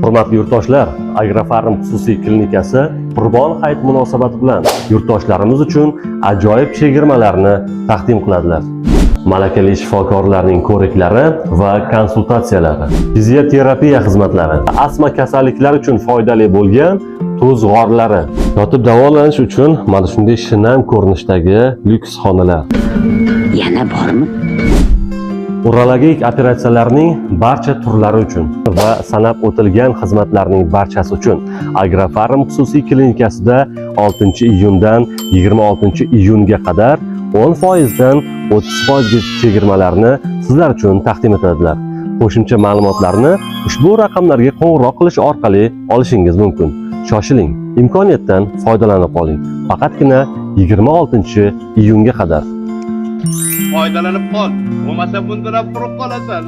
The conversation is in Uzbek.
Hurmatli yurtdoshlar, Agrofarm xususiy klinikasi Qurbon hayiti munosabati bilan yurtdoshlarimiz uchun ajoyib chegirmalarni taqdim qiladilar. Malakali shifokorlarning ko'riklari va konsultatsiyalari, fizioterapiya xizmatlari, astma kasalliklari uchun foydali bo'lgan tuz g'orlari, yotib davolanish uchun mana shunday shinam ko'rinishdagi lyuks xonalar. Yana bormi? Urologik operatsiyalarning barcha turlari uchun va sanab o'tilgan xizmatlarning barchasi uchun Agrofarm xususiy klinikasida 6-iyundan 26-iyunga qadar 10% dan 30% chegirmalarni sizlar uchun taqdim etadilar. Qo'shimcha ma'lumotlarni ushbu raqamlarga qo'ng'iroq qilish orqali olishingiz mumkin. Shoshiling, imkoniyatdan foydalanib qoling. Faqatgina 26-iyunga qadar. Foydalanib qol, bo'lmasa bundan qurib qolasan.